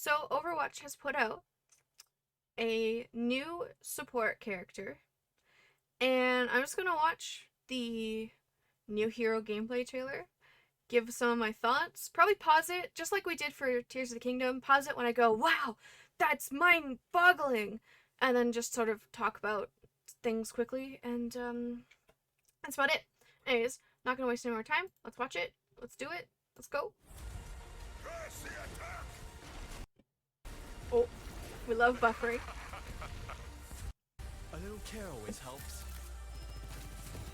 So Overwatch has put out a new support character, and I'm just gonna watch the new hero gameplay trailer, give some of my thoughts, probably pause it, just like we did for Tears of the Kingdom, pause it when I go, wow, that's mind-boggling, and then just sort of talk about things quickly, and that's about it. Anyways, not gonna waste any more time. Let's watch it. Let's do it. Let's go. Oh, we love buffering. A little care always helps.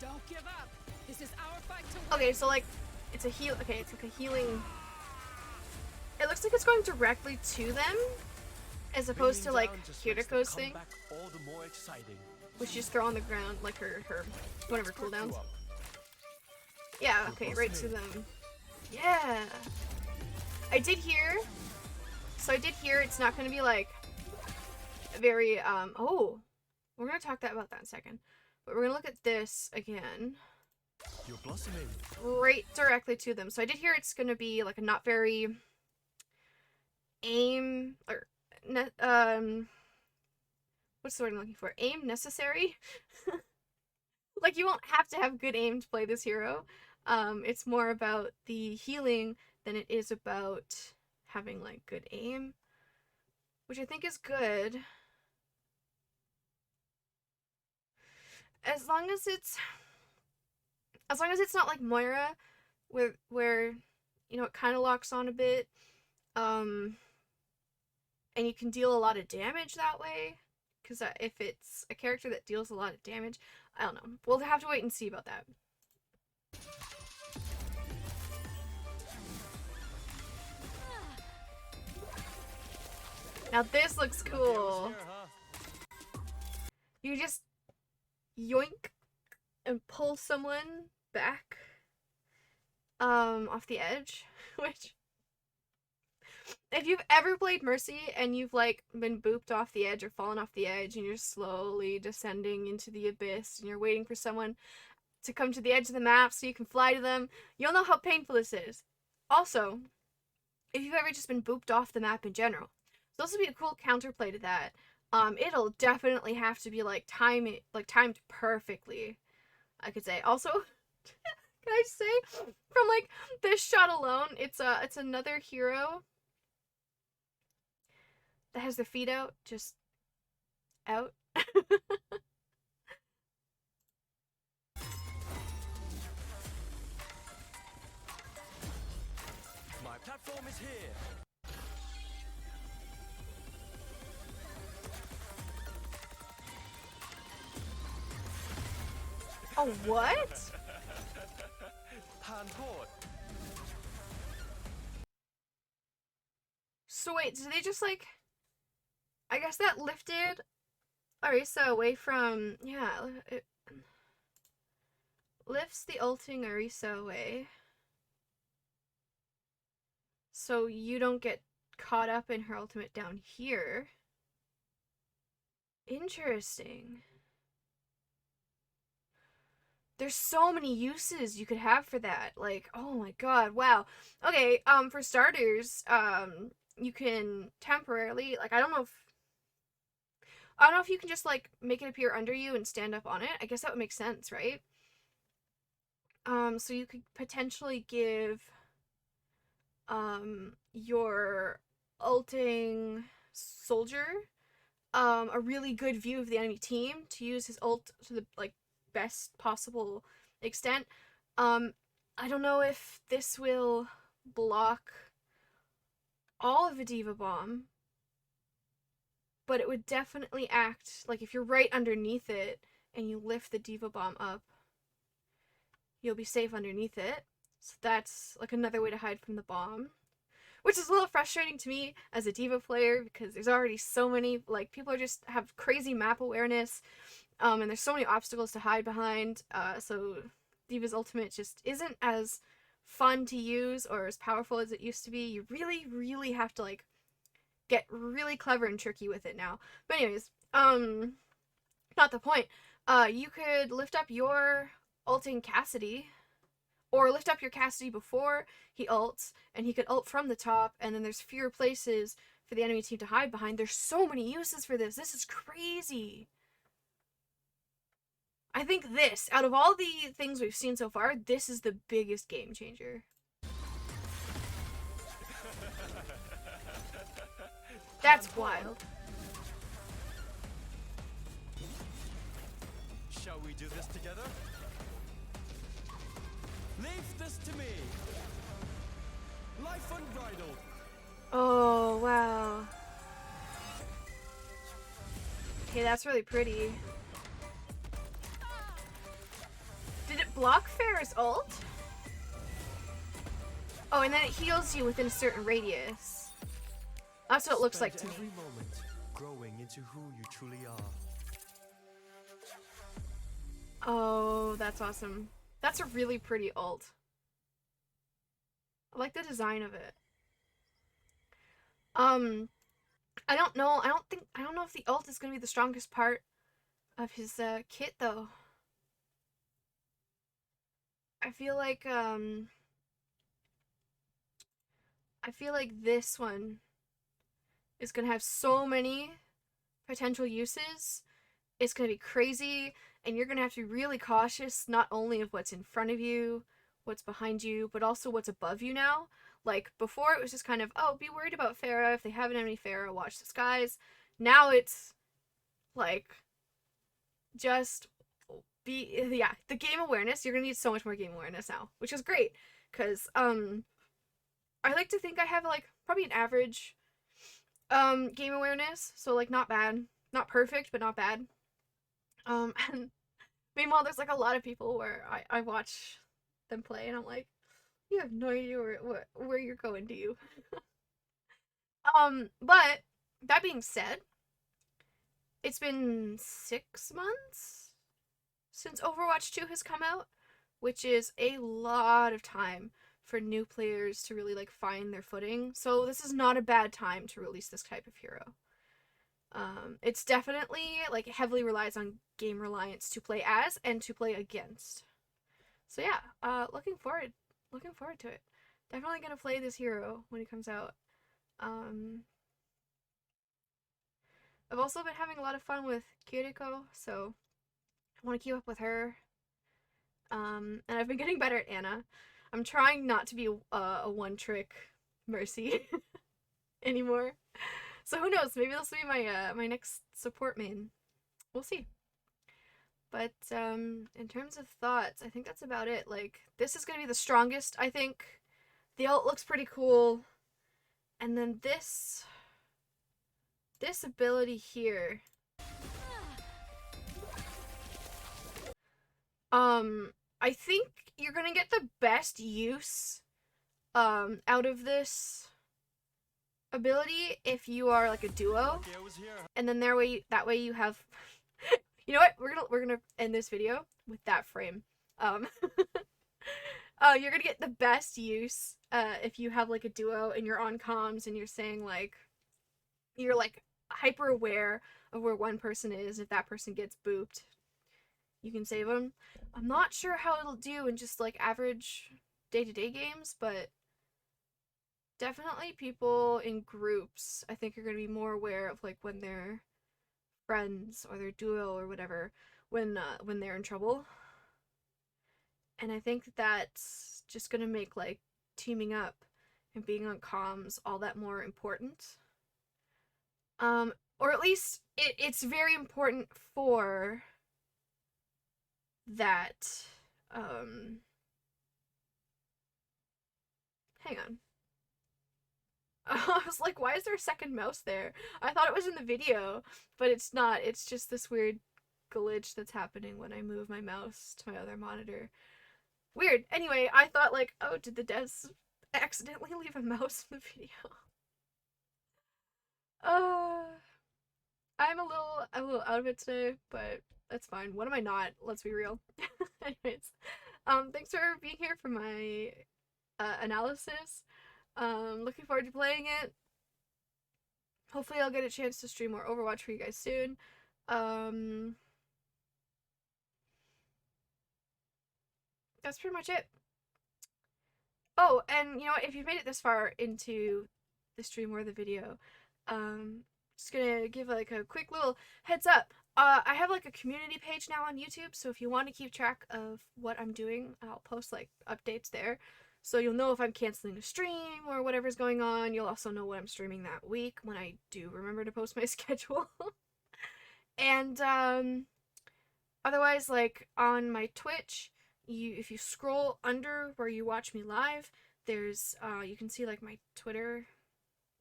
Don't give up. This is our fight to win. Okay, so like, it's a heal. Okay, it's like a healing. It looks like it's going directly to them, as opposed to like Kiriko's thing, All the more exciting. which you just throw on the ground, like her whatever cooldowns. Yeah, okay, right to them. Yeah. I did hear. So I did hear it's not going to be like very oh, we're gonna talk about that in a second, but we're gonna look at this again. You're blossoming. Right directly to them. So I did hear it's gonna be like a not very aim or what's the word I'm looking for? Aim necessary. Like you won't have to have good aim to play this hero. It's more about the healing than it is about having like good aim, which I think is good. As long as it's not like Moira, where you know it kind of locks on a bit, and you can deal a lot of damage that way. Because if it's a character that deals a lot of damage, I don't know. We'll have to wait and see about that. Now this looks cool. You just yoink and pull someone back off the edge, which if you've ever played Mercy and you've like been booped off the edge or fallen off the edge and you're slowly descending into the abyss and you're waiting for someone to come to the edge of the map so you can fly to them, you'll know how painful this is. Also, if you've ever just been booped off the map in general, so this would be a cool counterplay to that. It'll definitely have to be like timed perfectly, I could say. Also, can I say, from like this shot alone, it's another hero that has their feet out, just out. My platform is here. Oh, what? Hand port. So wait, did they just like, I guess that lifted Arisa away from, yeah, it lifts the ulting Arisa away. So you don't get caught up in her ultimate down here. Interesting. There's so many uses you could have for that. Like, oh my god, wow. Okay, for starters, you can temporarily, like, I don't know if you can just like make it appear under you and stand up on it. I guess that would make sense, right? So you could potentially give your ulting soldier a really good view of the enemy team to use his ult to the like best possible extent. I don't know if this will block all of a diva bomb, but it would definitely act like if you're right underneath it and you lift the diva bomb up, you'll be safe underneath it. So that's like another way to hide from the bomb, which is a little frustrating to me as a diva player because there's already so many, like, people are just have crazy map awareness, and there's so many obstacles to hide behind, so Diva's ultimate just isn't as fun to use or as powerful as it used to be. You really, really have to, like, get really clever and tricky with it now. But anyways, not the point. You could lift up your ulting Cassidy, or lift up your Cassidy before he ults, and he could ult from the top, and then there's fewer places for the enemy team to hide behind. There's so many uses for this. This is crazy. I think this, out of all the things we've seen so far, this is the biggest game changer. That's wild. Shall we do this together? Leave this to me. Life unbridled. Oh, wow. Okay, that's really pretty. Did it block Pharah's ult? Oh, and then it heals you within a certain radius. That's what it looks like to me. Every moment growing into who you truly are. Oh, that's awesome. That's a really pretty ult. I like the design of it. I don't know. I don't know if the ult is gonna be the strongest part of his kit though. I feel like this one is gonna have so many potential uses. It's gonna be crazy, and you're gonna have to be really cautious not only of what's in front of you, what's behind you, but also what's above you now. Like, before it was just kind of, oh, be worried about Pharah. If they have an enemy Pharah, watch the skies. Now it's, like, just yeah, the game awareness. You're gonna need so much more game awareness now, which is great, because, I like to think I have, like, probably an average, game awareness, so, like, not bad. Not perfect, but not bad. And meanwhile, there's, like, a lot of people where I watch them play, and I'm like, you have no idea where you're going, do you? But that being said, it's been 6 months since Overwatch 2 has come out, which is a lot of time for new players to really like find their footing. So this is not a bad time to release this type of hero. It's definitely like heavily relies on game reliance to play as and to play against. So yeah, looking forward to it. Definitely gonna play this hero when it comes out. I've also been having a lot of fun with Kiriko, so I want to keep up with her. And I've been getting better at Anna. I'm trying not to be a one-trick Mercy anymore. So who knows? Maybe this will be my my next support main. We'll see. But in terms of thoughts, I think that's about it. Like, this is gonna be the strongest, I think. The ult looks pretty cool. And then this ability here. I think you're gonna get the best use out of this ability if you are like a duo, and then that way you have you know what, we're gonna end this video with that frame. You're gonna get the best use if you have like a duo and you're on comms and you're saying like you're like hyper aware of where one person is. If that person gets booped, you can save them. I'm not sure how it'll do in just like average day-to-day games, but definitely people in groups I think are going to be more aware of like when they're friends or their duo or whatever when they're in trouble. And I think that's just going to make like teaming up and being on comms all that more important. Or at least it's very important for that. Hang on. I was like, why is there a second mouse there? I thought it was in the video, but it's not. It's just this weird glitch that's happening when I move my mouse to my other monitor. Weird. Anyway, I thought like, oh, did the devs accidentally leave a mouse in the video? I'm a little out of it today, but that's fine. What am I not? Let's be real. Anyways, thanks for being here for my analysis. Looking forward to playing it. Hopefully I'll get a chance to stream more Overwatch for you guys soon. That's pretty much it. Oh, and you know what, if you've made it this far into the stream or the video, Um, just gonna give like a quick little heads up. I have like a community page now on YouTube, so if you want to keep track of what I'm doing, I'll post like updates there. So you'll know if I'm canceling a stream or whatever's going on. You'll also know what I'm streaming that week when I do remember to post my schedule. And otherwise, like on my Twitch, if you scroll under where you watch me live, there's you can see like my Twitter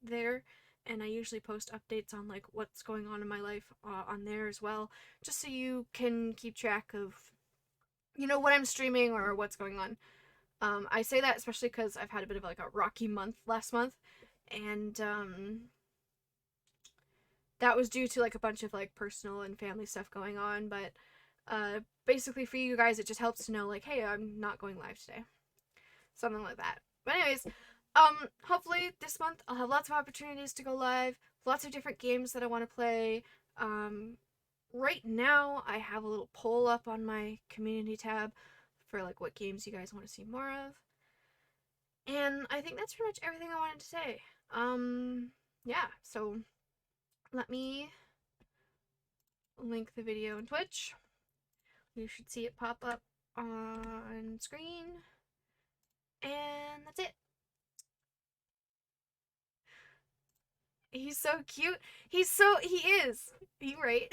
there, and I usually post updates on like what's going on in my life on there as well, just so you can keep track of what I'm streaming or what's going on. I say that especially because I've had a bit of like a rocky month last month, and that was due to like a bunch of like personal and family stuff going on. But basically for you guys, it just helps to know like, hey, I'm not going live today, something like that. But anyways, hopefully this month I'll have lots of opportunities to go live, lots of different games that I want to play. Right now I have a little poll up on my community tab for like what games you guys want to see more of. And I think that's pretty much everything I wanted to say. Yeah, so let me link the video on Twitch. You should see it pop up on screen. And that's it. He's so cute. He is. He right.